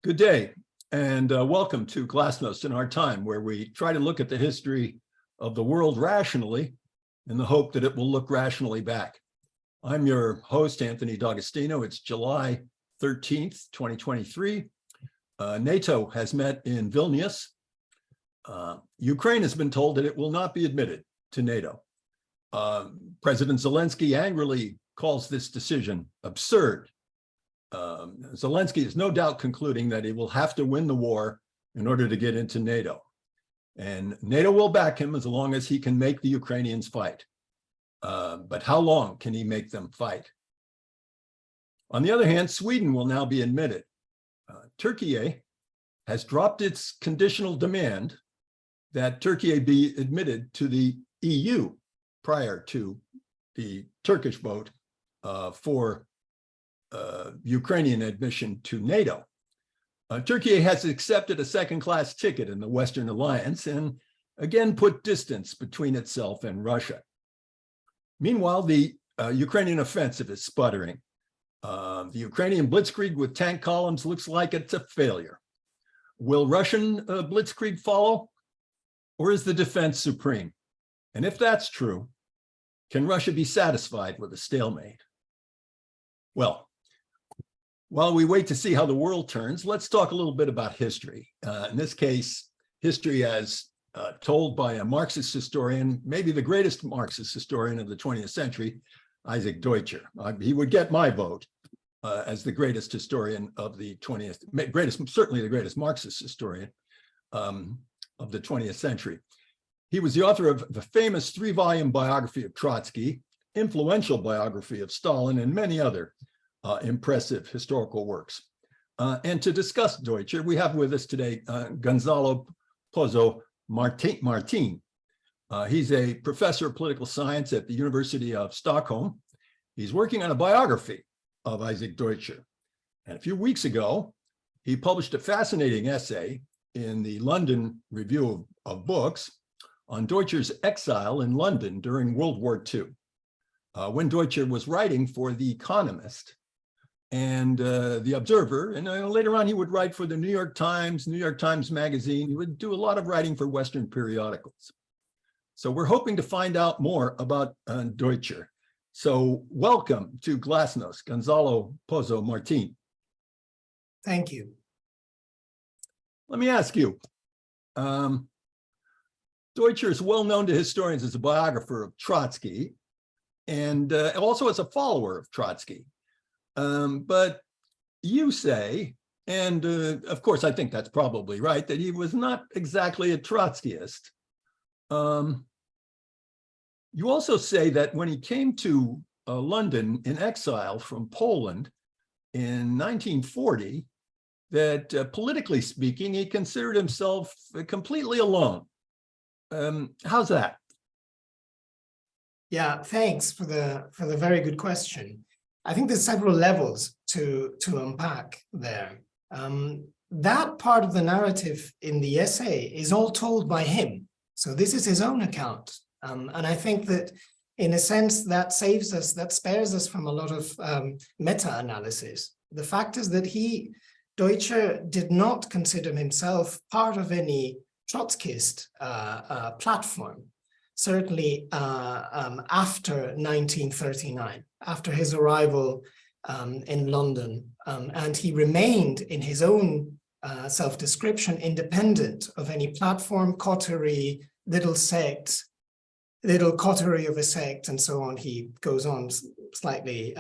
Good day, and welcome to Glasnost in Our Time, where we try to look at the history of the world rationally in the hope that it will look rationally back. I'm your host, Anthony D'Agostino. It's July 13th, 2023. NATO has met in Vilnius. Ukraine has been told that it will not be admitted to NATO. President Zelensky angrily calls this decision absurd. Zelensky is no doubt concluding that he will have to win the war in order to get into NATO. And NATO will back him as long as he can make the Ukrainians fight. But how long can he make them fight? On the other hand, Sweden will now be admitted. Turkey has dropped its conditional demand that Turkey be admitted to the EU prior to the Turkish vote for Ukrainian admission to NATO. Turkey has accepted a second-class ticket in the Western Alliance and again put distance between itself and Russia. Meanwhile, the Ukrainian offensive is sputtering. The Ukrainian blitzkrieg with tank columns looks like it's a failure. Will Russian blitzkrieg follow, or is the defense supreme? And if that's true, can Russia be satisfied with a stalemate? Well, while we wait to see how the world turns, let's talk a little bit about history. In this case, history as told by a Marxist historian, maybe the greatest Marxist historian of the 20th century, Isaac Deutscher. He would get my vote as the greatest historian of the 20th, certainly the greatest Marxist historian of the 20th century. He was the author of the famous 3-volume biography of Trotsky, influential biography of Stalin, and many other impressive historical works. And to discuss Deutscher, we have with us today Gonzalo Pozo Martin. He's a professor of political science at the University of Stockholm. He's working on a biography of Isaac Deutscher. And a few weeks ago, he published a fascinating essay in the London Review of Books on Deutscher's exile in London during World War II, when Deutscher was writing for The Economist and The Observer, and later on he would write for the New York Times Magazine. He would do a lot of writing for Western periodicals. So we're hoping to find out more about Deutscher. So welcome to Glasnost, Gonzalo Pozo Martin. Thank you. Let me ask you, Deutscher is well known to historians as a biographer of Trotsky and also as a follower of Trotsky. But you say, and of course I think that's probably right, that he was not exactly a Trotskyist. You also say that when he came to London in exile from Poland in 1940, that politically speaking, he considered himself completely alone. How's that? Yeah, thanks for the very good question. I think there's several levels to unpack there. That part of the narrative in the essay is all told by him. So this is his own account. And I think that in a sense that spares us from a lot of meta-analysis. The fact is that Deutscher did not consider himself part of any Trotskyist platform, certainly after 1939, after his arrival in London. And he remained in his own self-description independent of any platform, coterie, little coterie of a sect, and so on. He goes on slightly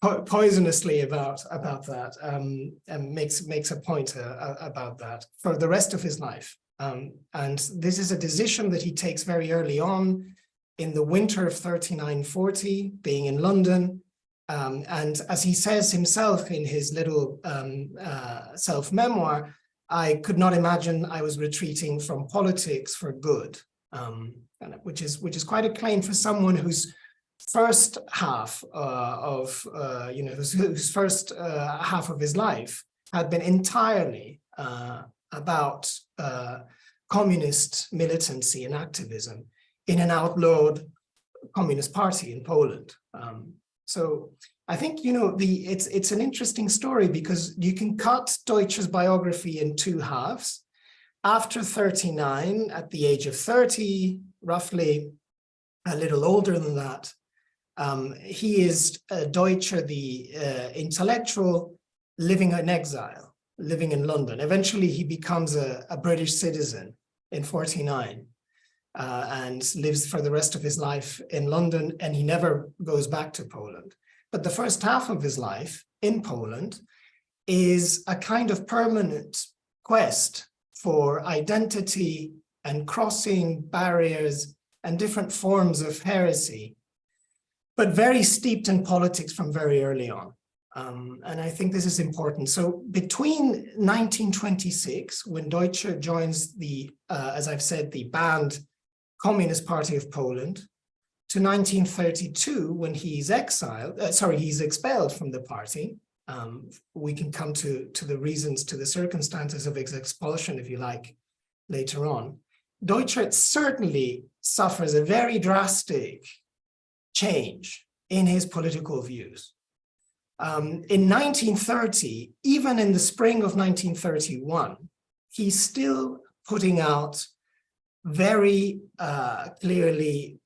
poisonously about that, and makes a point about that for the rest of his life. And this is a decision that he takes very early on in the winter of 39-40, being in London. And as he says himself in his little self-memoir, I could not imagine I was retreating from politics for good, which is quite a claim for someone whose first half whose first half of his life had been entirely about communist militancy and activism in an outlawed communist party in Poland. So I think, it's an interesting story because you can cut Deutscher's biography in two halves. After 39, at the age of 30, roughly a little older than that, he is Deutscher, the intellectual, living in exile, living in London. Eventually, he becomes a British citizen in 49 and lives for the rest of his life in London, and he never goes back to Poland. But the first half of his life in Poland is a kind of permanent quest for identity and crossing barriers and different forms of heresy, but very steeped in politics from very early on. And I think this is important. So between 1926, when Deutscher joins the, as I've said, the banned Communist Party of Poland, to 1932, when he's he's expelled from the party. We can come to the reasons, to the circumstances of his expulsion, if you like, later on. Deutscher certainly suffers a very drastic change in his political views. In 1930, even in the spring of 1931, he's still putting out very clearly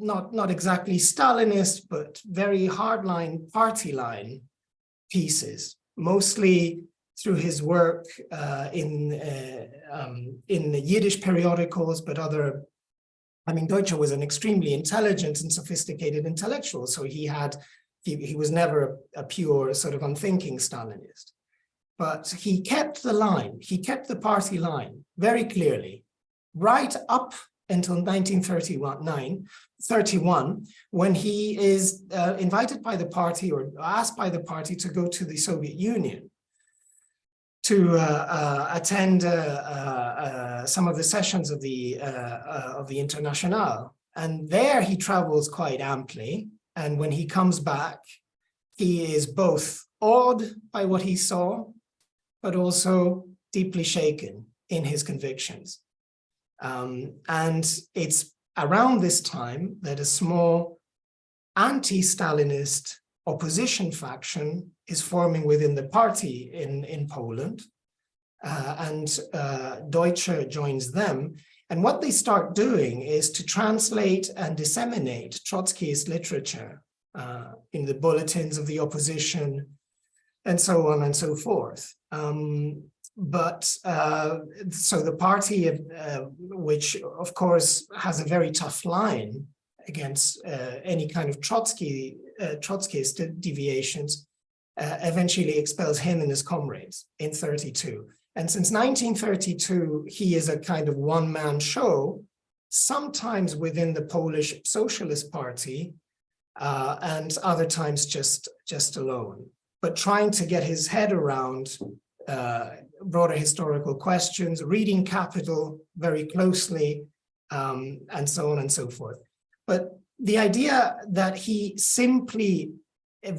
not exactly Stalinist, but very hardline party line pieces, mostly through his work in the Yiddish periodicals, but other. I mean, Deutscher was an extremely intelligent and sophisticated intellectual, so he was never a pure sort of unthinking Stalinist. But he kept the line, he kept the party line very clearly, right up until 1931, when he is invited by the party or asked by the party to go to the Soviet Union to attend some of the sessions of the Internationale. And there he travels quite amply. And when he comes back, he is both awed by what he saw, but also deeply shaken in his convictions. And it's around this time that a small anti-Stalinist opposition faction is forming within the party in Poland, and Deutscher joins them. And what they start doing is to translate and disseminate Trotskyist literature in the bulletins of the opposition, and so on and so forth. So the party, which of course has a very tough line against any kind of Trotskyist deviations, eventually expels him and his comrades in 32. And since 1932, he is a kind of one-man show, sometimes within the Polish Socialist Party, and other times just alone, but trying to get his head around broader historical questions, reading Capital very closely, and so on and so forth. But the idea that he simply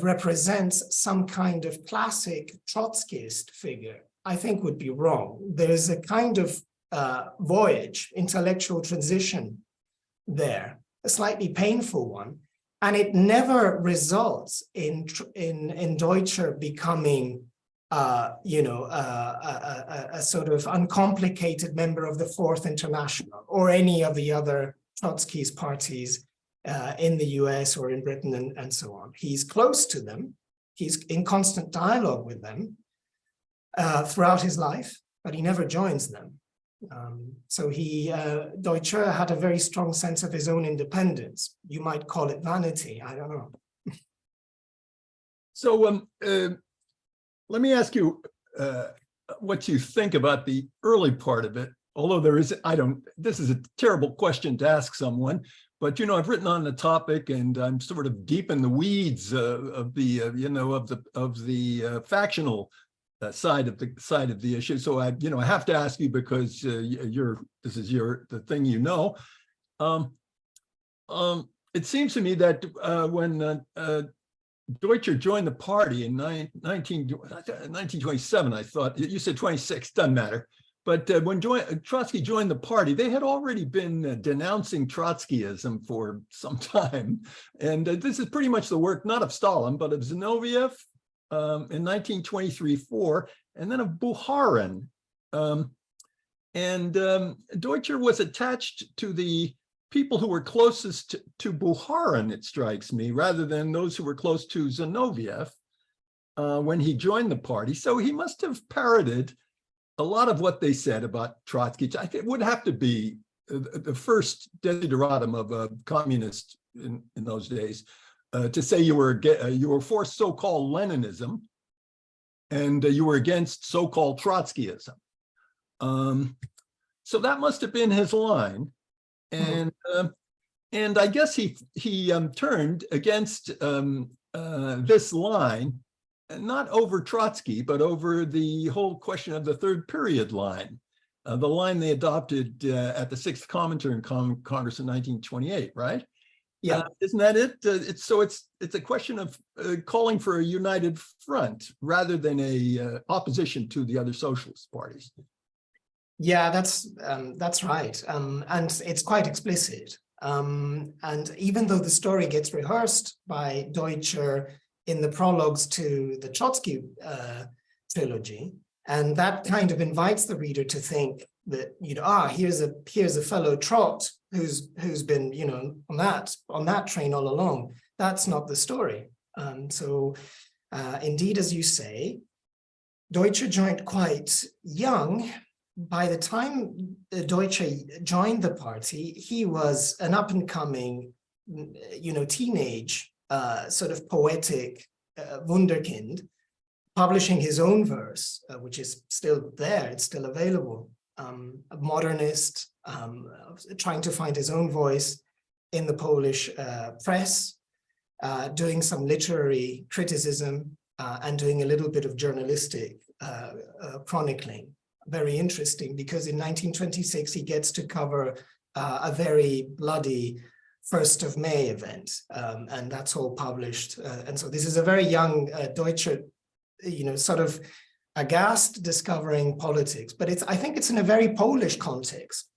represents some kind of classic Trotskyist figure, I think would be wrong. There is a kind of voyage, intellectual transition there, a slightly painful one, and it never results in Deutscher becoming a sort of uncomplicated member of the Fourth International or any of the other Trotskyist parties in the US or in Britain and so on. He's close to them. He's in constant dialogue with them throughout his life, but he never joins them. So Deutscher had a very strong sense of his own independence. You might call it vanity, I don't know. So let me ask you what you think about the early part of it, although this is a terrible question to ask someone, but I've written on the topic and I'm sort of deep in the weeds of the factional side of the issue. So I have to ask you because this is the thing It seems to me that when Deutscher joined the party in 1927, I thought, you said 26, doesn't matter. But when Trotsky joined the party, they had already been denouncing Trotskyism for some time. And this is pretty much the work, not of Stalin, but of Zinoviev in 1923-4, and then of Bukharin. Deutscher was attached to the people who were closest to Bukharin, it strikes me, rather than those who were close to Zinoviev when he joined the party. So he must have parroted a lot of what they said about Trotsky. I think it would have to be the first desideratum of a communist in those days, to say you were for so-called Leninism and you were against so-called Trotskyism. So that must have been his line, and I guess he turned against this line, not over Trotsky, but over the whole question of the third period line, the line they adopted at the Sixth Comintern Congress in 1928, right? Yeah, isn't that it? It's a question of calling for a united front rather than a opposition to the other socialist parties. yeah, that's right, and it's quite explicit. And even though the story gets rehearsed by Deutscher in the prologues to the Trotsky trilogy, and that kind of invites the reader to think that, you know, here's a fellow Trot who's been, you know, on that train all along. That's not the story. Indeed, as you say, Deutscher joined quite young. By the time Deutscher joined the party, he was an up-and-coming, you know, teenage, sort of poetic wunderkind, publishing his own verse, which is still there, it's still available. A modernist, trying to find his own voice in the Polish press, doing some literary criticism, and doing a little bit of journalistic chronicling. Very interesting, because in 1926 he gets to cover a very bloody 1st of May event, and that's all published. And so this is a very young Deutscher, you know, sort of aghast discovering politics, but I think it's in a very Polish context.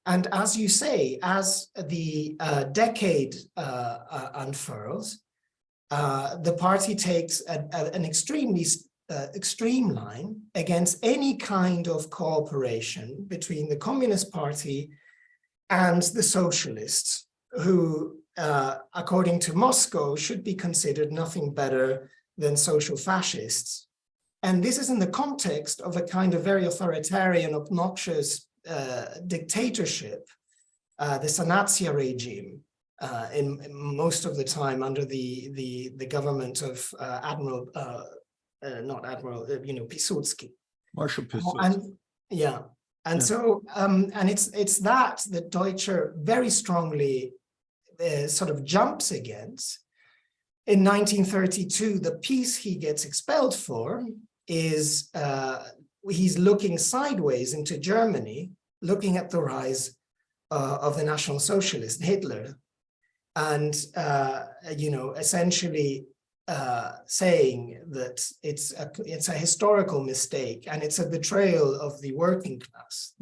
And as you say, as the decade unfurls, the party takes an extremely extreme line against any kind of cooperation between the Communist Party and the socialists, who, according to Moscow, should be considered nothing better than social fascists. And this is in the context of a kind of very authoritarian, obnoxious dictatorship, the Sanacja regime, in most of the time under the government of Admiral, not Admiral, you know, Piłsudski. Marshal Piłsudski. And yeah, and yeah. So and it's that Deutscher very strongly sort of jumps against. In 1932, the piece he gets expelled for is he's looking sideways into Germany, looking at the rise of the National Socialist, Hitler, and you know, essentially saying that it's a historical mistake and it's a betrayal of the working class,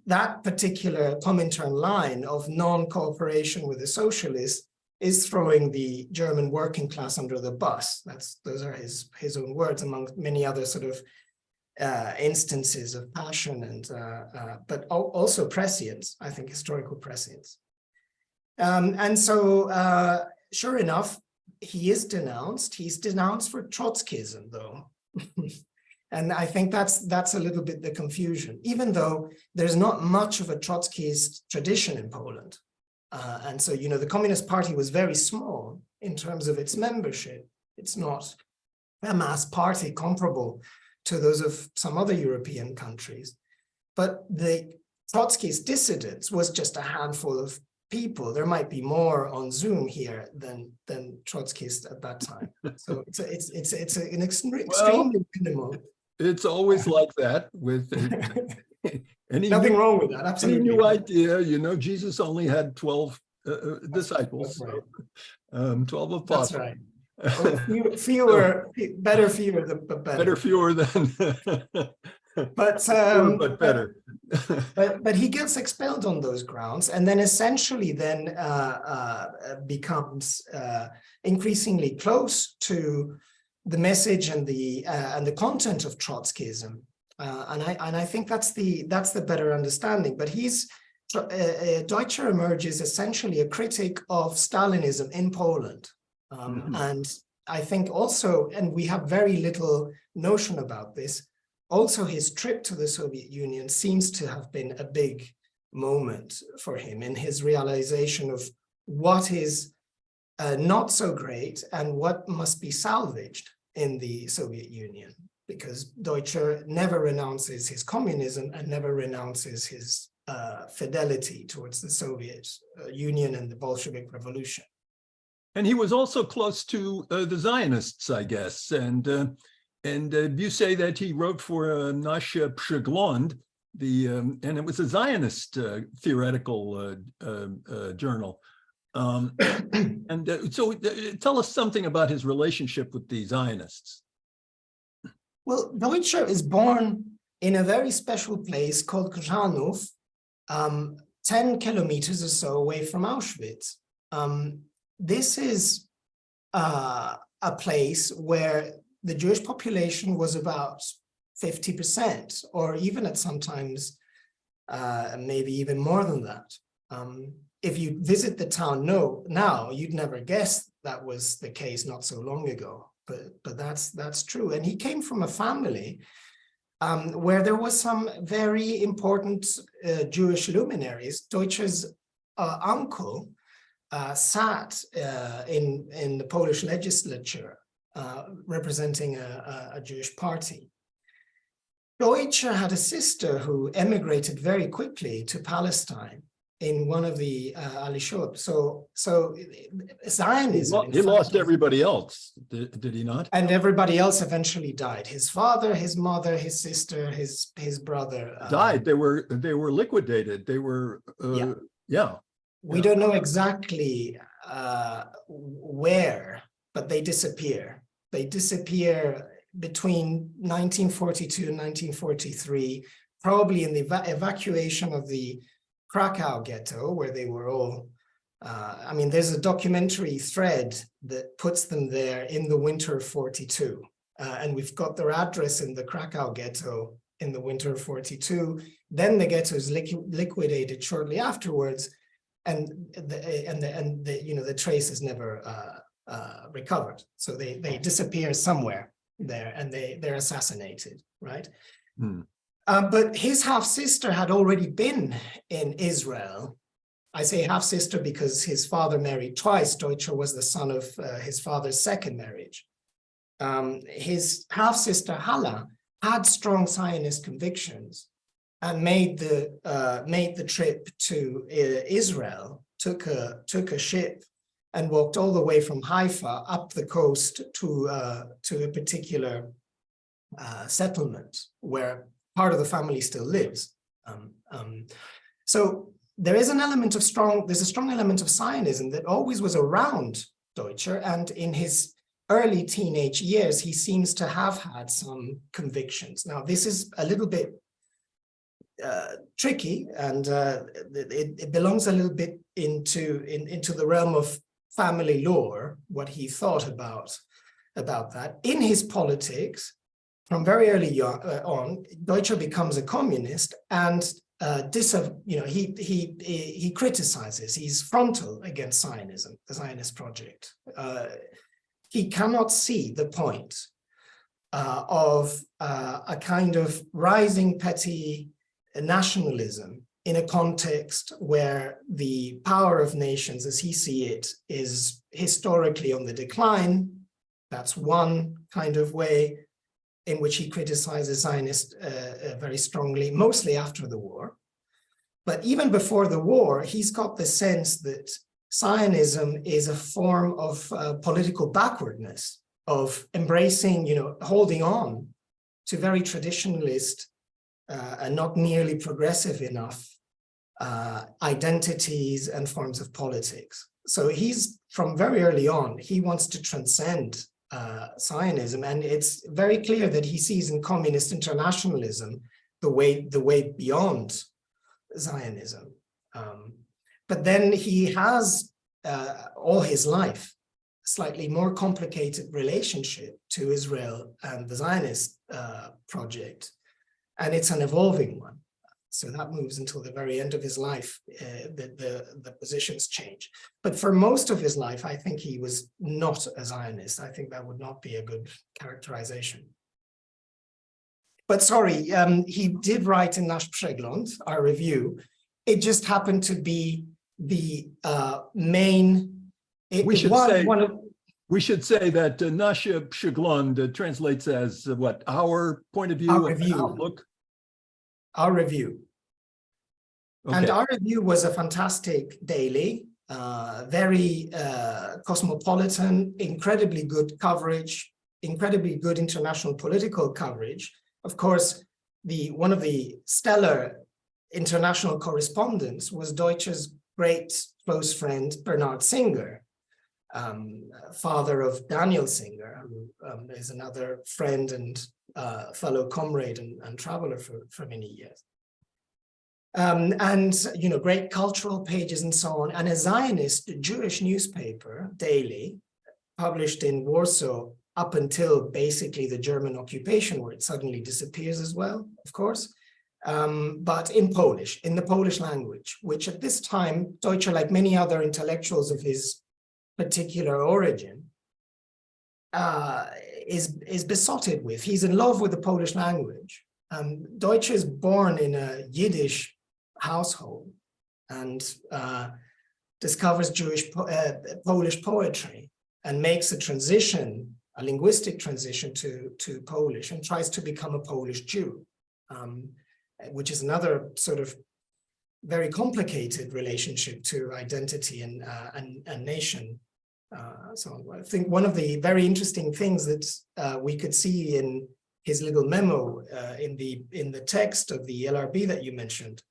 that particular Comintern line of non-cooperation with the socialists is throwing the German working class under the bus. Those are his own words, among many other sort of instances of passion and but also prescience, I think, historical prescience. And so sure enough, he is denounced. He's denounced for Trotskyism, though. And I think that's a little bit the confusion, even though there's not much of a Trotskyist tradition in Poland. And so, you know, the Communist Party was very small in terms of its membership. It's not a mass party comparable to those of some other European countries. But the Trotskyist dissidents was just a handful of people. There might be more on Zoom here than Trotskyist at that time. So it's an extremely minimal. It's always like that with nothing wrong with that. Absolutely. Any new idea, you know, Jesus only had 12 disciples, that's right. So, 12 apostles. That's right. Well, fewer, better fewer, but better. Better fewer than But Poor, but better. but he gets expelled on those grounds, and then essentially then becomes increasingly close to the message and the content of Trotskyism, and I think that's the better understanding. But Deutscher emerges essentially a critic of Stalinism in Poland, and I think also, and we have very little notion about this, also his trip to the Soviet Union seems to have been a big moment for him in his realization of what is not so great and what must be salvaged in the Soviet Union, because Deutscher never renounces his communism and never renounces his fidelity towards the Soviet Union and the Bolshevik Revolution. And he was also close to the Zionists, I guess. And you say that he wrote for Nasz Przegląd, and it was a Zionist theoretical journal. So tell us something about his relationship with the Zionists. Well, Deutscher is born in a very special place called Grzanów, 10 kilometers or so away from Auschwitz. This is a place where the Jewish population was about 50%, or even at sometimes maybe even more than that. If you visit the town now, you'd never guess that was the case not so long ago, but that's true. And he came from a family where there was some very important Jewish luminaries. Deutscher's uncle sat in the Polish legislature representing a Jewish party. Deutscher had a sister who emigrated very quickly to Palestine in one of the Alishot. So Zionism. He lost everybody else, did he not? And everybody else eventually died. His father, his mother, his sister, his brother died. They were liquidated. They were yeah. We don't know exactly where, but they disappear. They disappear between 1942 and 1943, probably in the evacuation of the Krakow ghetto, where they were all, I mean, there's a documentary thread that puts them there in the winter of 42. And we've got their address in the Krakow ghetto in the winter of 42. Then the ghetto is liquidated shortly afterwards. And the trace is never recovered. So they disappear somewhere there, and they're assassinated, right? But his half-sister had already been in Israel. I say half-sister because his father married twice. Deutscher was the son of his father's second marriage. His half-sister Hala had strong Zionist convictions and made the trip to Israel, took a ship and walked all the way from Haifa up the coast to a particular settlement where part of the family still lives. So there's a strong element of Zionism that always was around Deutscher, and in his early teenage years, he seems to have had some convictions. Now, this is a little bit tricky, and it belongs a little bit into the realm of family lore, what he thought about that. In his politics, from very early on, Deutscher becomes a communist, and he criticizes. He's frontal against Zionism, the Zionist project. He cannot see the point of a kind of rising petty nationalism in a context where the power of nations, as he sees it, is historically on the decline. That's one kind of way in which he criticizes Zionists very strongly, mostly after the war. But even before the war, he's got the sense that Zionism is a form of political backwardness, of embracing, holding on to very traditionalist and not nearly progressive enough identities and forms of politics. So he's, from very early on, he wants to transcend Zionism, and it's very clear that he sees in communist internationalism the way beyond Zionism. But then he has all his life a slightly more complicated relationship to Israel and the Zionist project, and it's an evolving one. So that moves until the very end of his life, the positions change. But for most of his life, I think he was not a Zionist. I think that would not be a good characterization. But sorry, he did write in Nasz Przegląd, our review. It just happened to be the main. We should say that Nasz Przegląd translates as what, our point of view, our review. Outlook. Our review. Okay. And our review was a fantastic daily, very cosmopolitan, incredibly good coverage, incredibly good international political coverage. Of course, one of the stellar international correspondents was Deutscher's great close friend, Bernhard Singer, father of Daniel Singer, who is another friend and fellow comrade and traveler for many years. And, you know, great cultural pages and so on. And a Zionist Jewish newspaper, daily, published in Warsaw up until basically the German occupation, where it suddenly disappears as well, of course, but in Polish, in the Polish language, which at this time, Deutscher, like many other intellectuals of his particular origin, is besotted with. He's in love with the Polish language. Deutscher is born in a Yiddish household and discovers Polish poetry and makes a transition, a linguistic transition to Polish, and tries to become a Polish Jew, which is another sort of very complicated relationship to identity and nation. So I think one of the very interesting things that we could see in his little memo in the text of the LRB that you mentioned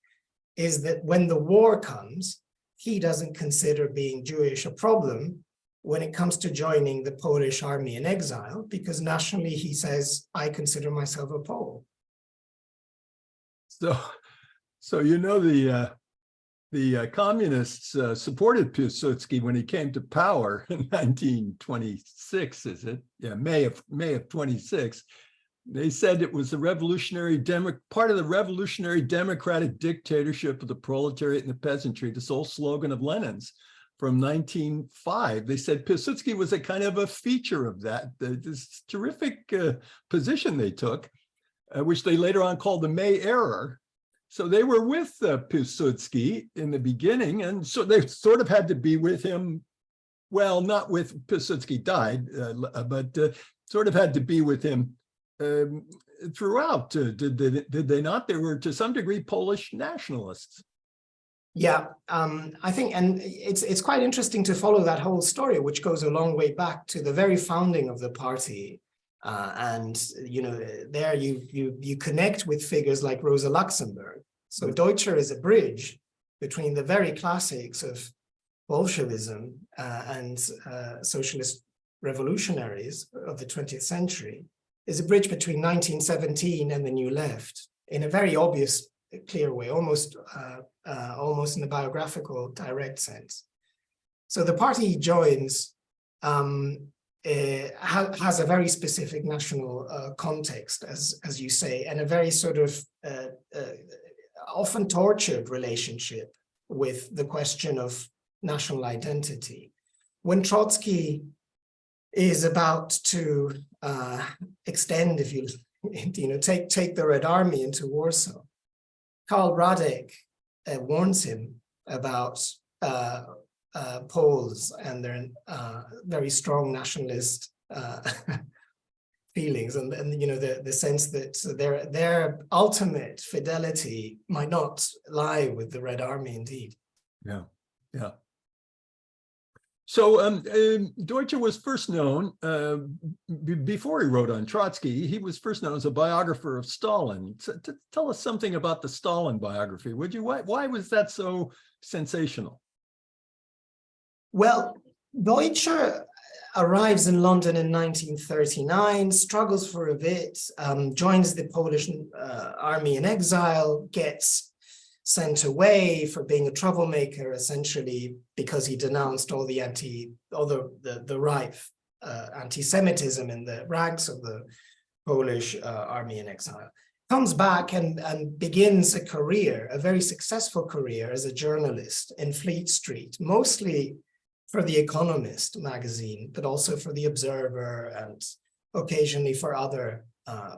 is that when the war comes, he doesn't consider being Jewish a problem when it comes to joining the Polish army in exile, because nationally he says, I consider myself a Pole. So you know the communists supported Piłsudski when he came to power in 1926, is it? Yeah, May of 26. They said it was the part of the revolutionary democratic dictatorship of the proletariat and the peasantry, this old slogan of Lenin's from 1905. They said Piłsudski was a kind of a feature of that, this terrific position they took, which they later on called the May Error. So they were with Piłsudski in the beginning, and so they sort of had to be with him. Well, not with Piłsudski died, but sort of had to be with him throughout. Did they not? They were to some degree Polish nationalists. Yeah, I think, and it's quite interesting to follow that whole story, which goes a long way back to the very founding of the party. And you know, there you connect with figures like Rosa Luxemburg. So Deutscher is a bridge between the very classics of Bolshevism and socialist revolutionaries of the 20th century, is a bridge between 1917 and the New Left in a very obvious, clear way, almost in a biographical, direct sense. So the party he joins has a very specific national context, as you say, and a very sort of often tortured relationship with the question of national identity. When Trotsky is about to extend, if you know, take the Red Army into Warsaw, Karl Radek warns him about Poles and their very strong nationalist feelings, and you know, the sense that their ultimate fidelity might not lie with the Red Army indeed. Yeah, yeah. So Deutscher was first known, before he wrote on Trotsky, he was first known as a biographer of Stalin. So, tell us something about the Stalin biography, would you? Why was that so sensational? Well, Deutscher, arrives in London in 1939, struggles for a bit, joins the Polish army in exile, gets sent away for being a troublemaker, essentially because he denounced all the rife anti-Semitism in the ranks of the Polish army in exile. Comes back and begins a career, a very successful career as a journalist in Fleet Street, mostly for The Economist magazine, but also for The Observer and occasionally for other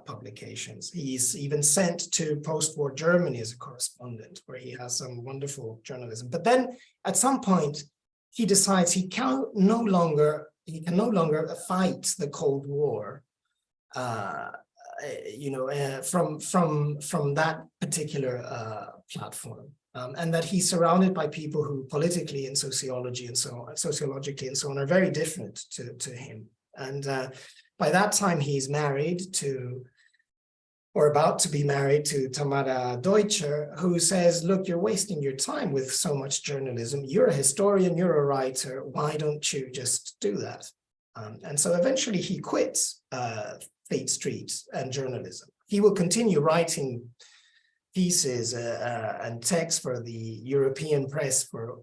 publications. He's even sent to post-war Germany as a correspondent, where he has some wonderful journalism. But then at some point, he decides he can no longer fight the Cold War, from that particular platform, and that he's surrounded by people who politically and sociologically and so on are very different to him. And by that time, he's married to, or about to be married to, Tamara Deutscher, who says, look, you're wasting your time with so much journalism. You're a historian, you're a writer. Why don't you just do that? And so eventually he quits Fleet Street and journalism. He will continue writing pieces and texts for the European press for,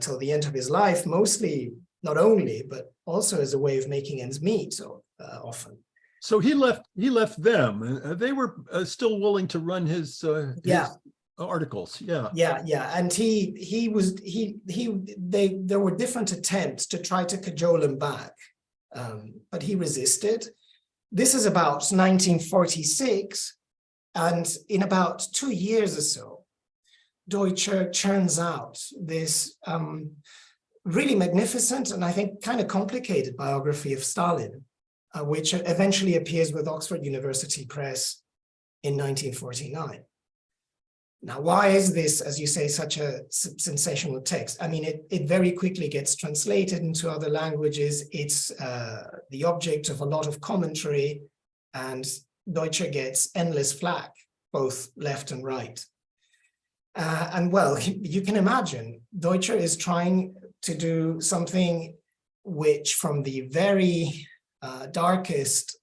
till the end of his life, mostly, not only, but also as a way of making ends meet, so often. So he left them. They were still willing to run his articles. Yeah. And there were different attempts to try to cajole him back, but he resisted. This is about 1946, and in about 2 years or so, Deutscher churns out this really magnificent and I think kind of complicated biography of Stalin, which eventually appears with Oxford University Press in 1949. Now, why is this, as you say, such a sensational text? I mean, it very quickly gets translated into other languages. It's the object of a lot of commentary, and Deutscher gets endless flack, both left and right. And well, you can imagine, Deutscher is trying to do something which, from the very darkest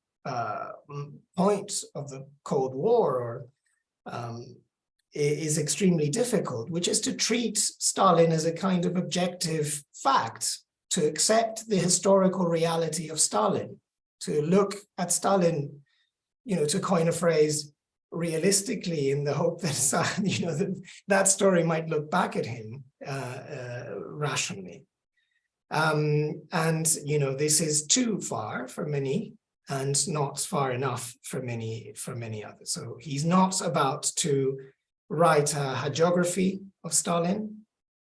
point of the Cold War, is extremely difficult, which is to treat Stalin as a kind of objective fact, to accept the historical reality of Stalin, to look at Stalin, to coin a phrase, realistically, in the hope that that story might look back at him rationally. This is too far for many, and not far enough for many others. So he's not about to write a hagiography of Stalin.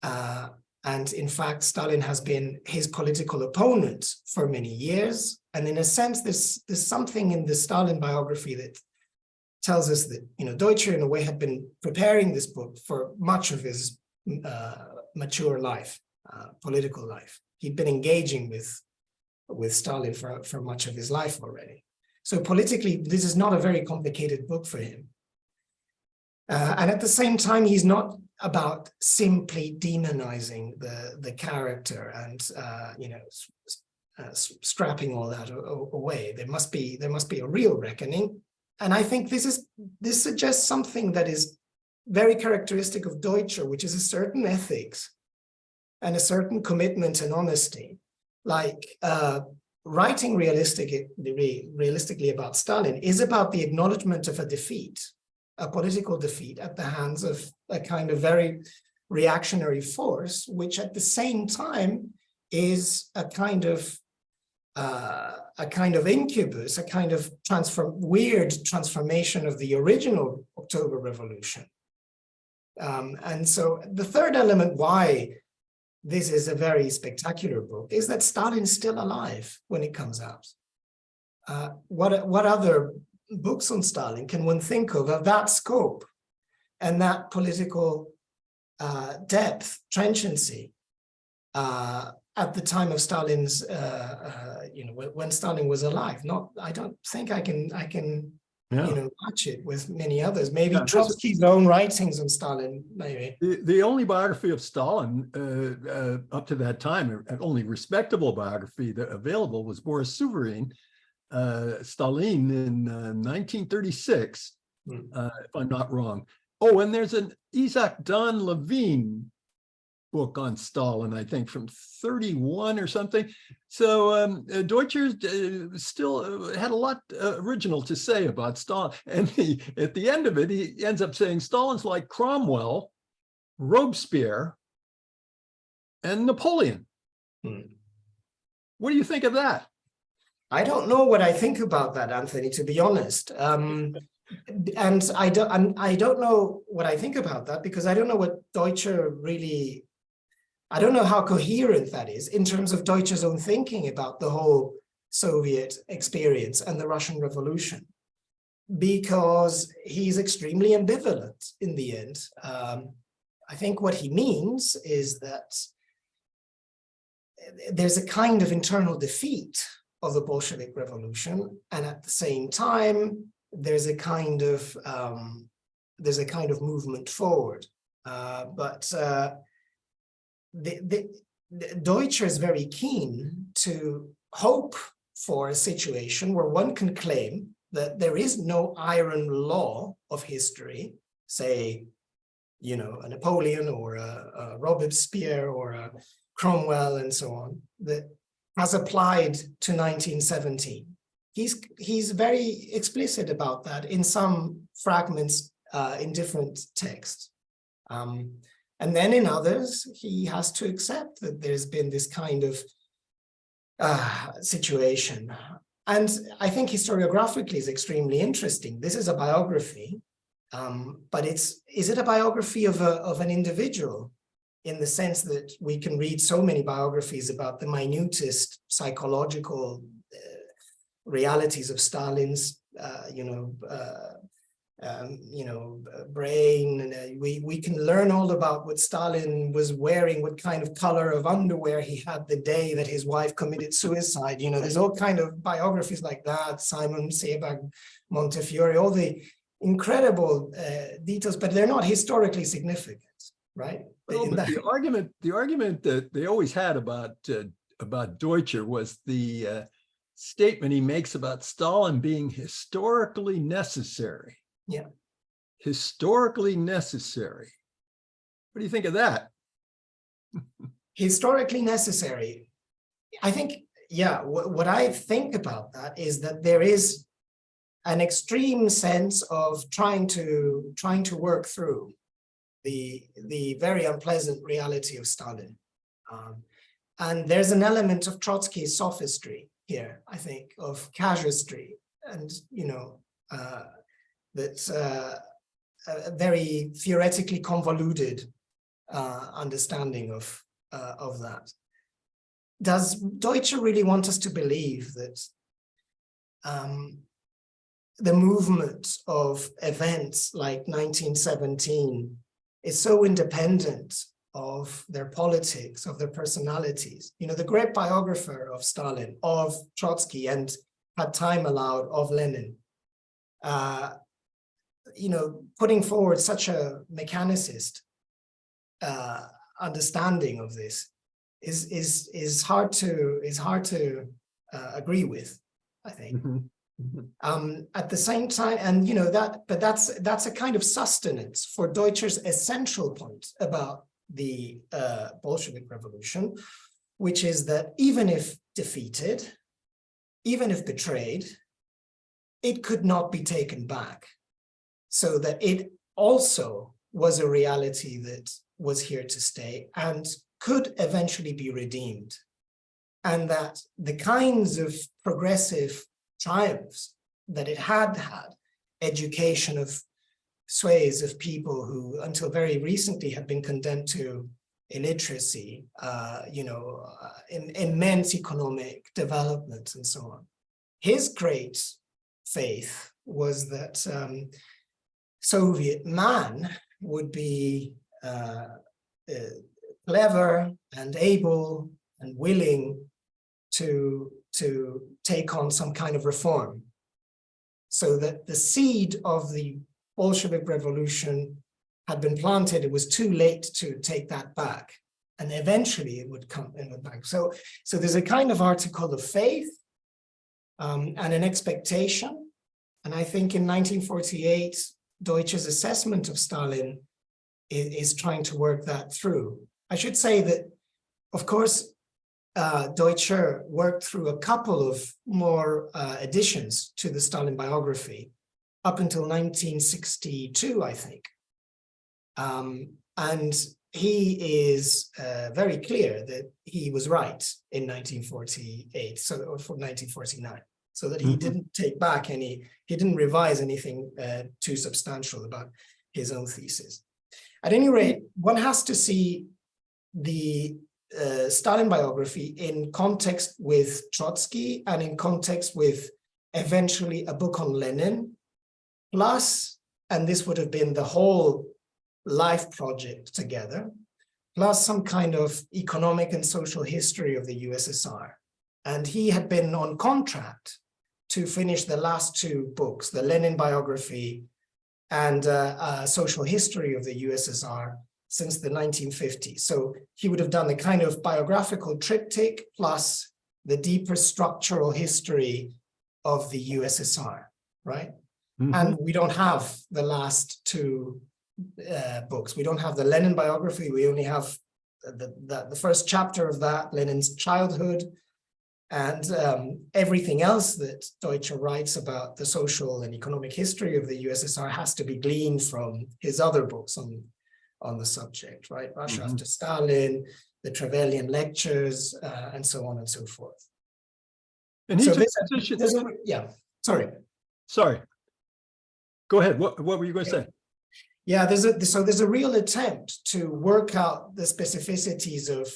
And in fact, Stalin has been his political opponent for many years. And in a sense, there's something in the Stalin biography that tells us that, Deutscher in a way had been preparing this book for much of his mature life, political life. He'd been engaging with Stalin for much of his life already. So politically, this is not a very complicated book for him. And at the same time, he's not about simply demonizing the character and scrapping all that away. There must be a real reckoning, and I think this suggests something that is very characteristic of Deutscher, which is a certain ethics and a certain commitment and honesty. Like writing realistically about Stalin is about the acknowledgement of a defeat, a political defeat at the hands of a kind of very reactionary force, which at the same time is a kind of incubus, a kind of weird transformation of the original October Revolution. And so the third element why this is a very spectacular book is that Stalin's still alive when it comes out. What other books on Stalin can one think of that scope and that political depth, trenchancy at the time of Stalin's, when Stalin was alive? I don't think I can Yeah. match it with many others. Maybe Yeah, Trotsky's own writings on Stalin, maybe. the only biography of Stalin up to that time, only respectable biography that available, was Boris Suvarin, Stalin in 1936, if I'm not wrong. Oh, and there's an Isaac Levine book on Stalin, I think from 31 or something. So Deutscher still had a lot original to say about Stalin. And at the end of it, he ends up saying Stalin's like Cromwell, Robespierre, and Napoleon. What do you think of that? I don't know what I think about that, Anthony, to be honest. And I don't know what I think about that, because I don't know what Deutscher really, I don't know how coherent that is in terms of Deutscher's own thinking about the whole Soviet experience and the Russian Revolution, because he's extremely ambivalent in the end. I think what he means is that there's a kind of internal defeat of the Bolshevik Revolution, and at the same time, there's a kind of movement forward. Deutscher is very keen to hope for a situation where one can claim that there is no iron law of history, say, a Napoleon or a Robespierre or a Cromwell and so on, that has applied to 1917. He's very explicit about that in some fragments in different texts. And then in others, he has to accept that there's been this kind of situation. And I think historiographically is extremely interesting. This is a biography, but is it a biography of an individual, in the sense that we can read so many biographies about the minutest psychological realities of Stalin's, brain, and we can learn all about what Stalin was wearing, what kind of color of underwear he had the day that his wife committed suicide. There's all kind of biographies like that, Simon Sebag, Montefiore, all the incredible details, but they're not historically significant, right? Well, but the argument that they always had about Deutscher was the statement he makes about Stalin being historically necessary. Yeah. Historically necessary. What do you think of that? Historically necessary. I think, yeah, what I think about that is that there is an extreme sense of trying to work through the very unpleasant reality of Stalin. And there's an element of Trotsky's sophistry here, I think, of casuistry, and, that's a very theoretically convoluted understanding of that. Does Deutscher really want us to believe that the movement of events like 1917 is so independent of their politics, of their personalities? The great biographer of Stalin, of Trotsky, and had time allowed, of Lenin, putting forward such a mechanicist understanding of this is hard to agree with, I think. At the same time, and that's a kind of sustenance for Deutscher's essential point about the Bolshevik Revolution, which is that even if defeated, even if betrayed, it could not be taken back, so that it also was a reality that was here to stay and could eventually be redeemed, and that the kinds of progressive triumphs that it had, education of swathes of people who until very recently had been condemned to illiteracy, immense economic development and so on. His great faith was that Soviet man would be clever and able and willing to take on some kind of reform. so that the seed of the Bolshevik Revolution had been planted. It was too late to take that back, and eventually it would come back. So there's a kind of article of faith and an expectation. And I think in 1948, Deutscher's assessment of Stalin is trying to work that through. I should say that, of course, Deutscher worked through a couple of more additions to the Stalin biography up until 1962, I think. And he is very clear that he was right in 1948, so for 1949, so that he didn't take back he didn't revise anything too substantial about his own thesis. At any rate, one has to see the Stalin biography in context with Trotsky and in context with eventually a book on Lenin, plus, and this would have been the whole life project together, plus some kind of economic and social history of the USSR. And he had been on contract to finish the last two books, the Lenin biography and social history of the USSR, since the 1950s. So he would have done the kind of biographical triptych plus the deeper structural history of the USSR, right? And we don't have the last two books. We don't have the Lenin biography. We only have the first chapter of that, Lenin's childhood, and everything else that Deutscher writes about the social and economic history of the USSR has to be gleaned from his other books on the subject, right? Russia after Stalin, the Trevelyan lectures, and so on and so forth. And so sorry. Go ahead. What were you going to say? Yeah, there's a real attempt to work out the specificities of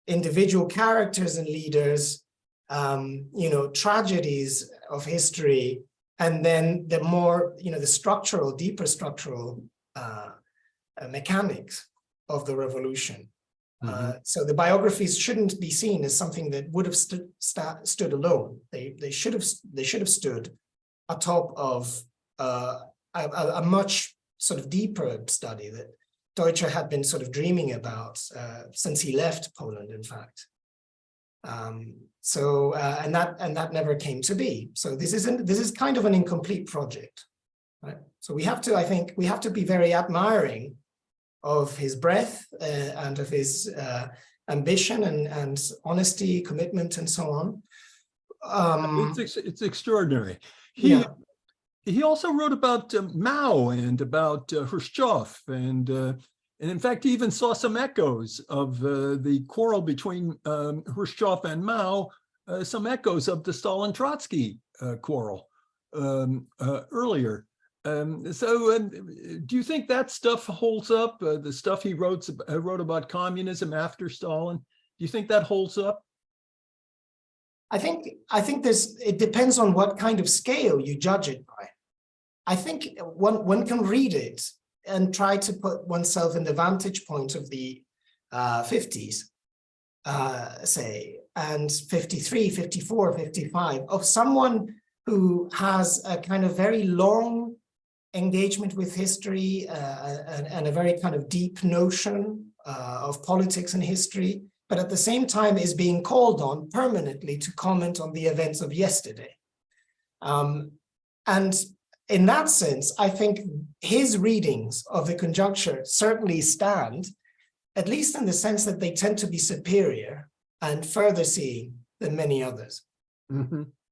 individual characters and leaders, tragedies of history, and then the more, the deeper structural mechanics of the revolution. So the biographies shouldn't be seen as something that would have stood alone. They should have stood atop of a much sort of deeper study that Deutscher had been sort of dreaming about since he left Poland, in fact. And that never came to be. So this is kind of an incomplete project, right? So I think we have to be very admiring of his breadth and of his ambition and honesty, commitment, and so on. It's extraordinary. He also wrote about Mao and about Khrushchev, and in fact, he even saw some echoes of the quarrel between Khrushchev and Mao, some echoes of the Stalin-Trotsky quarrel earlier. Do you think that stuff holds up? The stuff he wrote about communism after Stalin, do you think that holds up? I think it depends on what kind of scale you judge it by. I think one can read it and try to put oneself in the vantage point of the 50s, say, and 53, 54, 55, of someone who has a kind of very long engagement with history and a very kind of deep notion of politics and history, but at the same time is being called on permanently to comment on the events of yesterday. And in that sense, I think his readings of the conjuncture certainly stand, at least in the sense that they tend to be superior and further seeing than many others.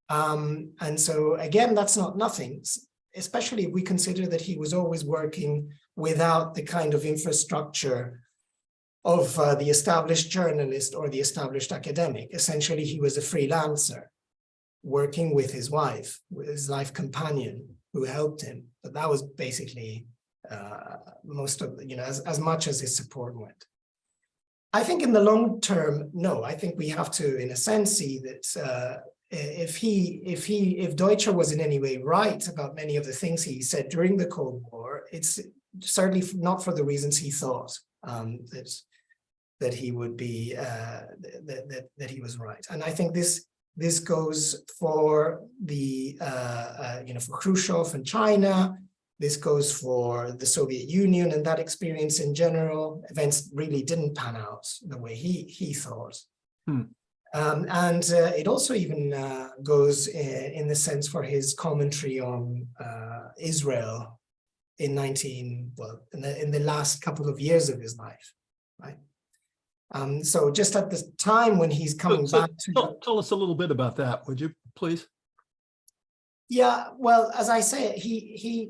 And so again, that's not nothing, especially if we consider that he was always working without the kind of infrastructure of the established journalist or the established academic. Essentially, he was a freelancer working with his wife, with his life companion, who helped him. But that was basically most of, as much as his support went. I think in the long term, no, I think we have to, in a sense, see that if Deutscher was in any way right about many of the things he said during the Cold War, it's certainly not for the reasons he thought that he would be that he was right. And I think this This goes for the, for Khrushchev and China. This goes for the Soviet Union and that experience in general. Events really didn't pan out the way he thought. It also even goes in the sense for his commentary on Israel in the last couple of years of his life, right? So just at the time when he's coming back to... Tell us a little bit about that, would you, please? Yeah, well, as I say, he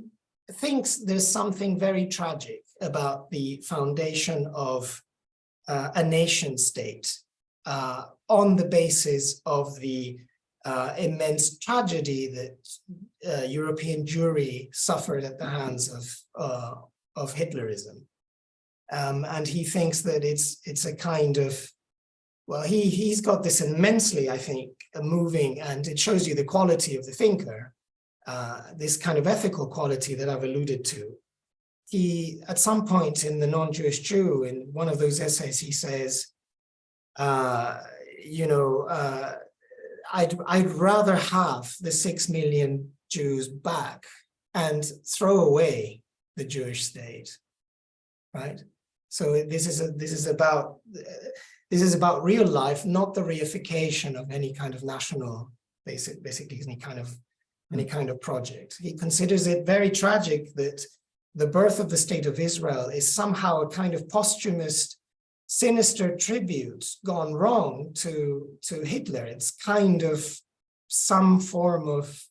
thinks there's something very tragic about the foundation of a nation state on the basis of the immense tragedy that European Jewry suffered at the hands of Hitlerism. And he thinks that it's a kind of, well, he's got this immensely, I think, moving, and it shows you the quality of the thinker, this kind of ethical quality that I've alluded to. He, at some point in The Non-Jewish Jew, in one of those essays, he says, I'd rather have the 6 million Jews back and throw away the Jewish state, right? So this is about real life, not the reification of any kind of national, basically any kind of project. He considers it very tragic that the birth of the State of Israel is somehow a kind of posthumous, sinister tribute gone wrong to Hitler. It's kind of some form of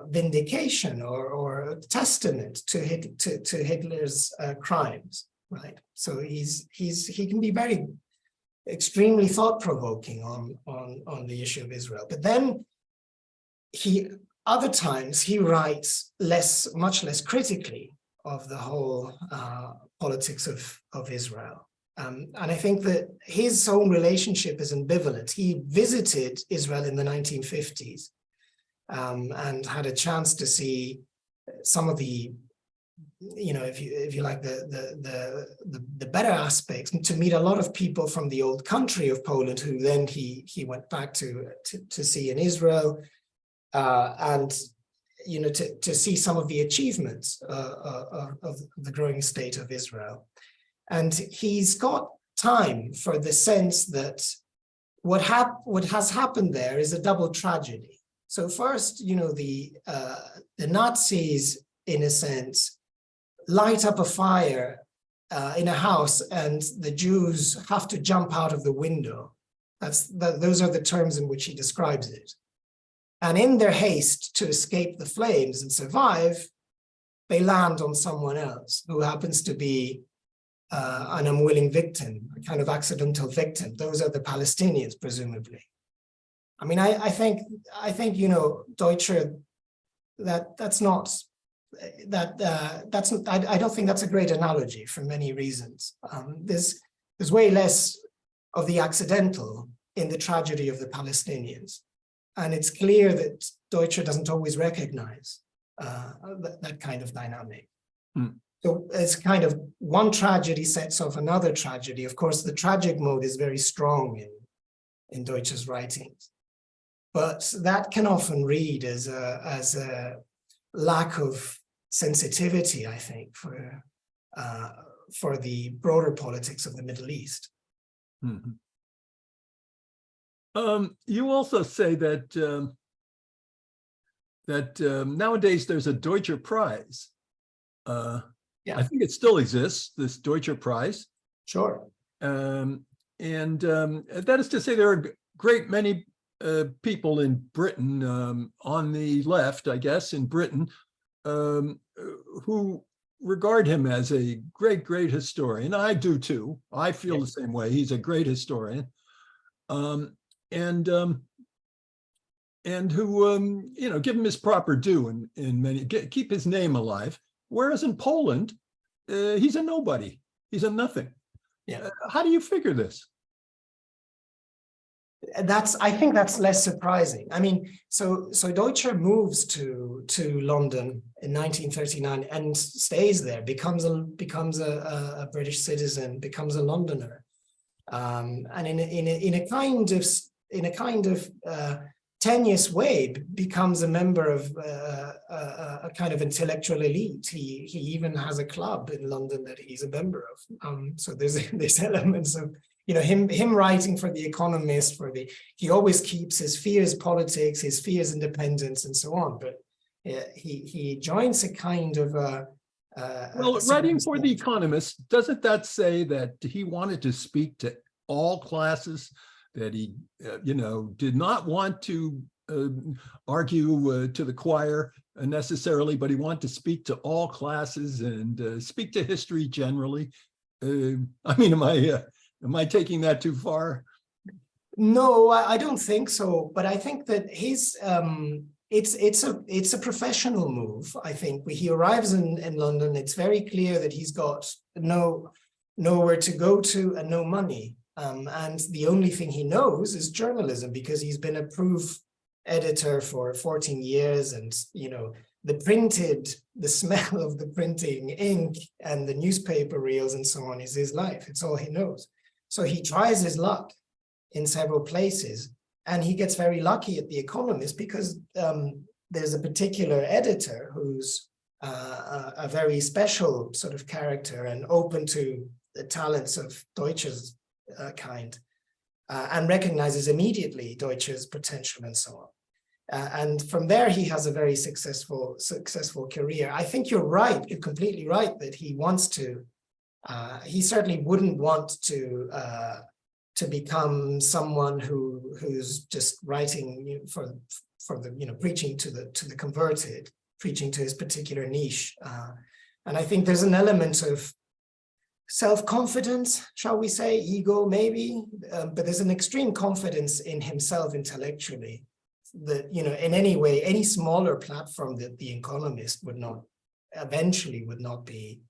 vindication or testament to Hitler's crimes, right? So he can be very extremely thought-provoking on the issue of Israel. But then other times he writes much less critically of the whole politics of Israel. And I think that his own relationship is ambivalent. He visited Israel in the 1950s and had a chance to see some of the, if you like, the better aspects, to meet a lot of people from the old country of Poland, who then he went back to see in Israel, and to see some of the achievements of the growing state of Israel. And he's got time for the sense that what has happened there is a double tragedy. So first, the Nazis, in a sense, light up a fire in a house, and the Jews have to jump out of the window. Those are the terms in which he describes it. And in their haste to escape the flames and survive, they land on someone else who happens to be an unwilling victim, a kind of accidental victim. Those are the Palestinians, presumably. I mean, I think Deutscher, I don't think that's a great analogy for many reasons. There's way less of the accidental in the tragedy of the Palestinians. And it's clear that Deutscher doesn't always recognize that kind of dynamic. So it's kind of one tragedy sets off another tragedy. Of course, the tragic mode is very strong in Deutscher's writings, but that can often read as a lack of sensitivity, I think, for the broader politics of the Middle East. Mm-hmm. You also say that nowadays there's a Deutscher Prize. Yeah. I think it still exists, this Deutscher Prize. Sure. And that is to say, there are a great many people in Britain, on the left, I guess, in Britain, who regard him as a great historian. I do too. I feel the same way. He's a great historian. And who give him his proper due in many, keep his name alive. Whereas in Poland, he's a nobody. He's a nothing. Yeah. How do you figure this? I think that's less surprising. I mean, so Deutscher moves to London in 1939 and stays there, becomes a British citizen, becomes a Londoner, and in a kind of in a kind of tenuous way, becomes a member of a kind of intellectual elite. He even has a club in London that he's a member of. So there's elements of, him writing for The Economist, he always keeps his fears politics, his fears independence, and so on. But he joins a kind of well, writing for The Economist, doesn't that say that he wanted to speak to all classes, that he, did not want to argue to the choir necessarily, but he wanted to speak to all classes and speak to history generally? Am I taking that too far? No, I don't think so. But I think that it's a professional move. I think he arrives in London. It's very clear that he's got nowhere to go to and no money. And the only thing he knows is journalism, because he's been a proof editor for 14 years. And, the smell of the printing ink and the newspaper reels and so on is his life. It's all he knows. So he tries his luck in several places, and he gets very lucky at The Economist because there's a particular editor who's a very special sort of character and open to the talents of Deutscher's kind, and recognizes immediately Deutscher's potential and so on. And from there, he has a very successful career. I think you're right, you're completely right, that he wants to, he certainly wouldn't want to become someone who's just writing for the preaching to the converted, preaching to his particular niche. And I think there's an element of self-confidence, shall we say, ego maybe, but there's an extreme confidence in himself intellectually that, in any way, any smaller platform that The Economist would not be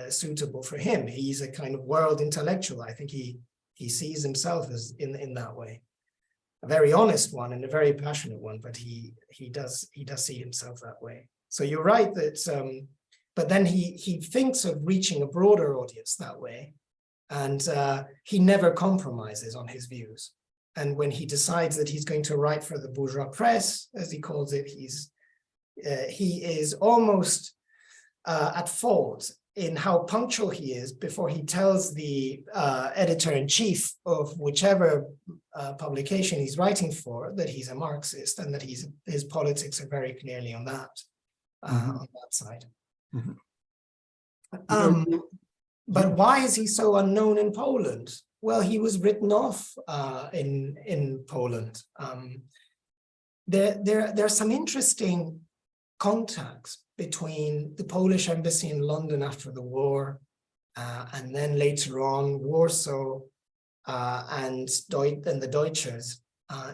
suitable for him. He's a kind of world intellectual. I think he sees himself as in that way, a very honest one and a very passionate one, but he does see himself that way. So you're right that, but then he thinks of reaching a broader audience that way, and he never compromises on his views. And when he decides that he's going to write for the bourgeois press, as he calls it, he is almost at fault in how punctual he is before he tells the editor-in-chief of whichever publication he's writing for that he's a Marxist, and that his politics are very clearly on that side. Mm-hmm. But why is he so unknown in Poland? Well, he was written off in Poland. There are some interesting contacts between the Polish embassy in London after the war, and then later on Warsaw and the Deutschers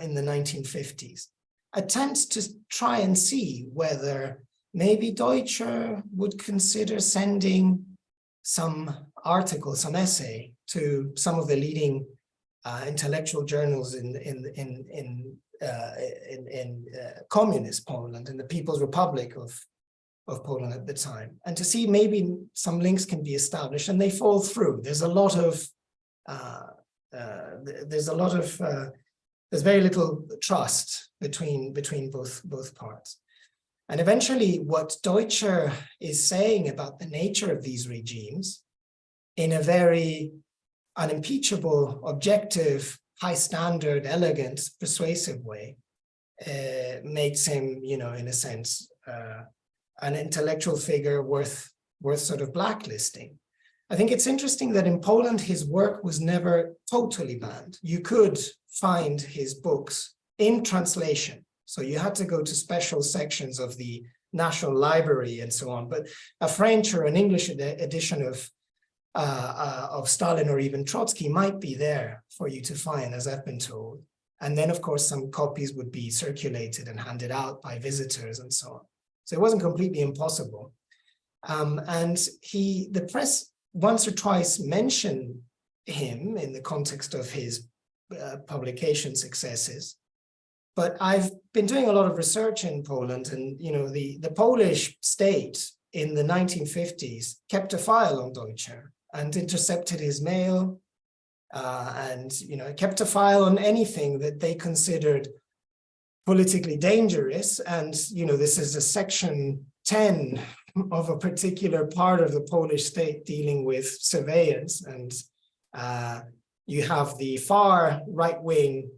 in the 1950s. Attempts to try and see whether maybe Deutscher would consider sending some article, some essay to some of the leading intellectual journals in communist Poland, in the People's Republic of Poland at the time, and to see maybe some links can be established, and they fall through. There's very little trust between both parts. And eventually what Deutscher is saying about the nature of these regimes in a very unimpeachable, objective, high standard, elegant, persuasive way makes him, in a sense, an intellectual figure worth sort of blacklisting. I think it's interesting that in Poland, his work was never totally banned. You could find his books in translation. So you had to go to special sections of the National Library and so on. But a French or an English edition of Stalin or even Trotsky might be there for you to find, as I've been told. And then, of course, some copies would be circulated and handed out by visitors and so on. So it wasn't completely impossible. And the press once or twice mentioned him in the context of his publication successes. But I've been doing a lot of research in Poland, and the Polish state in the 1950s kept a file on Deutscher and intercepted his mail and kept a file on anything that they considered politically dangerous. And this is a section 10 of a particular part of the Polish state dealing with surveillance. And you have the far right-wing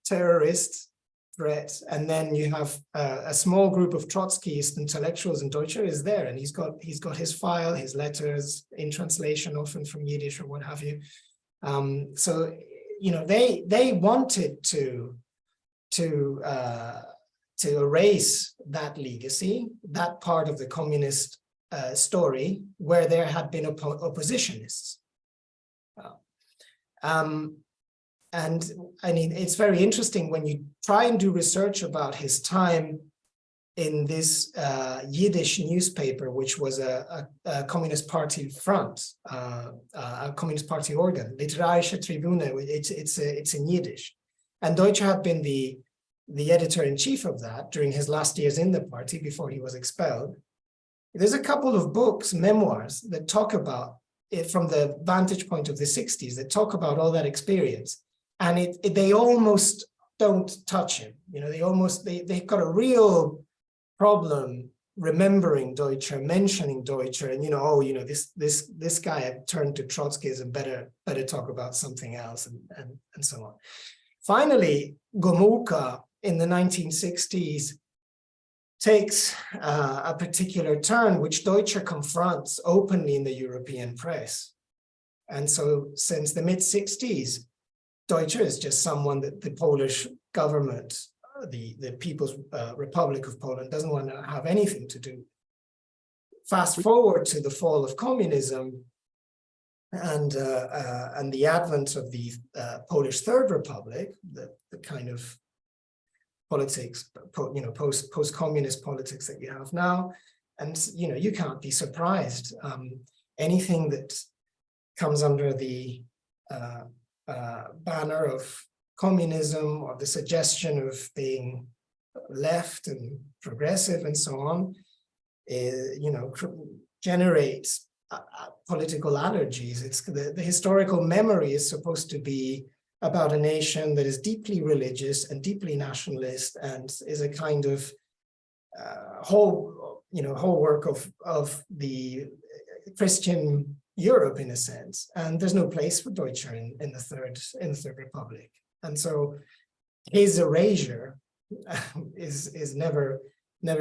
terrorist threat, and then you have a small group of Trotskyist intellectuals, and Deutscher is there, and he's got his file, his letters in translation, often from Yiddish or what have you. So they wanted to erase that legacy, that part of the communist story where there had been oppositionists. And I mean, it's very interesting when you try and do research about his time in this Yiddish newspaper, which was a Communist Party front, a Communist Party organ, Literarische Tribune. It's in Yiddish. And Deutscher had been the editor-in-chief of that during his last years in the party before he was expelled. There's a couple of books, memoirs, that talk about it from the vantage point of the 60s, that talk about all that experience. And they almost don't touch him. They've got a real problem remembering Deutscher, mentioning Deutscher, and this guy had turned to Trotskyism, better talk about something else, and so on. Finally, Gomulka in the 1960s takes a particular turn, which Deutscher confronts openly in the European press. And so since the mid-60s, Deutscher is just someone that the Polish government, the People's Republic of Poland, doesn't want to have anything to do. Fast forward to the fall of communism and the advent of the Polish Third Republic, the kind of politics, post-communist politics that you have now. And, you can't be surprised. Anything that comes under the banner of communism or the suggestion of being left and progressive and so on, generates political allergies. It's the historical memory is supposed to be about a nation that is deeply religious and deeply nationalist, and is a kind of whole work of the Christian Europe, in a sense. And there's no place for Deutscher in the Third Republic. And so his erasure is never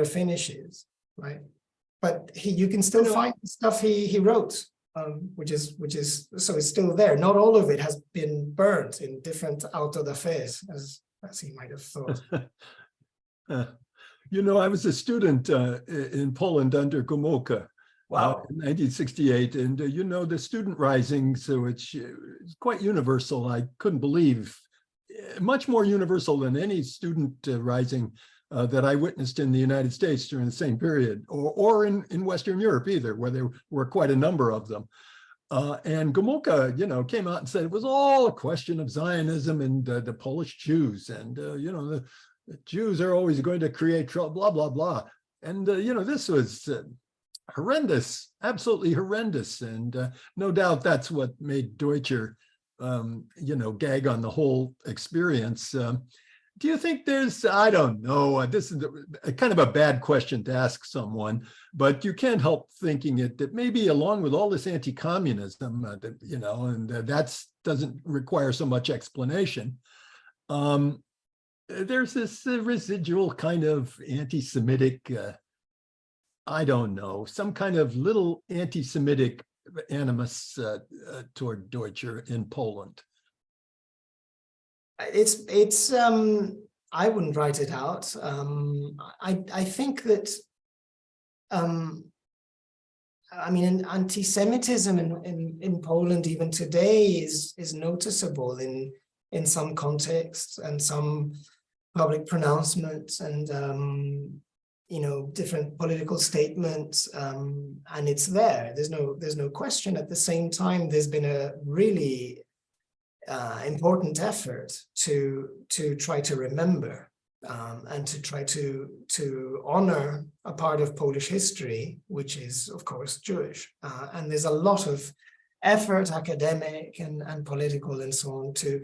finishes, right? But you can still find the stuff he wrote, which is so it's still there. Not all of it has been burnt in different auto da fes, as he might have thought. I was a student in Poland under Gomulka. Wow. In 1968, and the student risings, which is quite universal. I couldn't believe, much more universal than any student rising that I witnessed in the United States during the same period, or in Western Europe either, where there were quite a number of them. And Gomulka, came out and said it was all a question of Zionism and the Polish Jews, and the Jews are always going to create trouble, blah blah blah. And this was horrendous, absolutely horrendous, and no doubt that's what made Deutscher, gag on the whole experience. Do you think I don't know, this is a kind of a bad question to ask someone, but you can't help thinking that maybe along with all this anti-communism, and that doesn't require so much explanation, there's this residual kind of anti-Semitic, I don't know, some kind of little anti-Semitic animus toward Deutscher in Poland. It's I wouldn't write it out. I think that anti-Semitism in Poland even today is noticeable in some contexts and some public pronouncements and different political statements, and it's there. There's no question. At the same time, there's been a really important effort to try to remember and to try to honor a part of Polish history, which is, of course, Jewish. And there's a lot of effort, academic and political and so on, to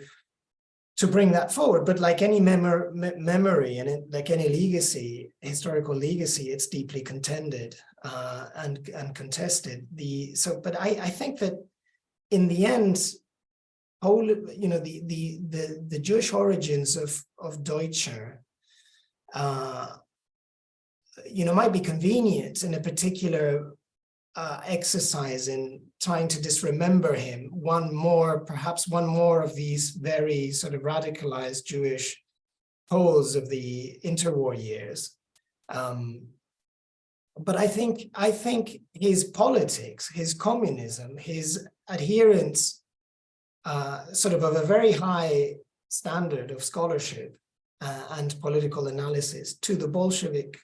bring that forward. But like any memory and like any legacy, historical legacy, it's deeply contended and contested. But I think that in the end, the Jewish origins of Deutscher, might be convenient in a particular exercise in trying to disremember him. Perhaps one more of these very sort of radicalized Jewish Poles of the interwar years. But I think his politics, his communism, his adherence, sort of a very high standard of scholarship and political analysis to the Bolshevik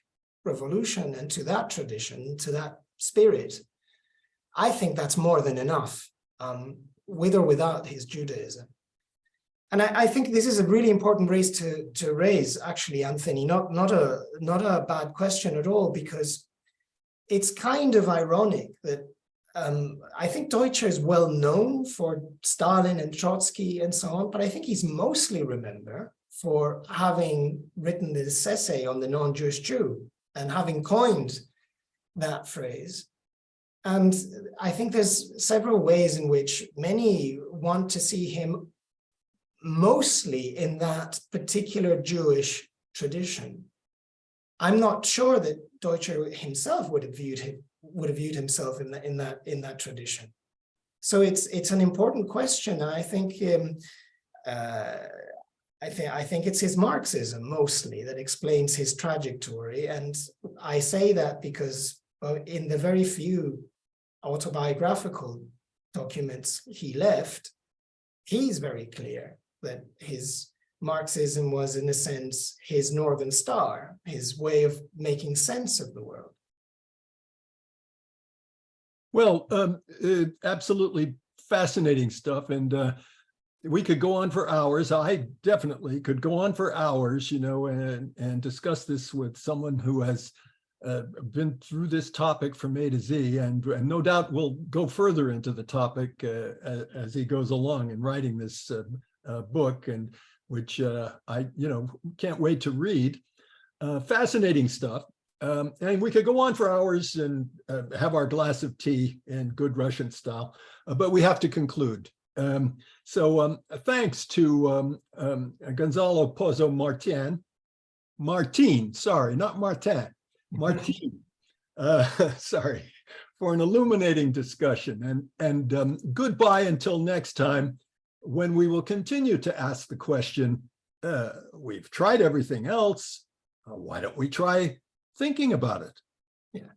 revolution and to that tradition, to that spirit, I think that's more than enough, with or without his Judaism. And I think this is a really important race to raise, actually, Anthony, not a bad question at all, because it's kind of ironic that I think Deutscher is well known for Stalin and Trotsky and so on, but I think he's mostly remembered for having written this essay on the non-Jewish Jew and having coined that phrase. And I think there's several ways in which many want to see him mostly in that particular Jewish tradition. I'm not sure that Deutscher himself would have viewed himself in that tradition. So it's an important question. I think it's his Marxism mostly that explains his trajectory, and I say that because in the very few autobiographical documents he left, he's very clear that his Marxism was, in a sense, his Northern Star, his way of making sense of the world. Well, absolutely fascinating stuff. And we could go on for hours. I definitely could go on for hours, and discuss this with someone who has been through this topic from A to Z, and no doubt will go further into the topic as he goes along in writing this book, and which I can't wait to read. Fascinating stuff. And we could go on for hours and have our glass of tea in good Russian style, but we have to conclude. So thanks to Gonzalo Pozo Martin, sorry, not Martin, Martin, sorry, for an illuminating discussion. And goodbye until next time, when we will continue to ask the question, we've tried everything else, why don't we try thinking about it? Yeah.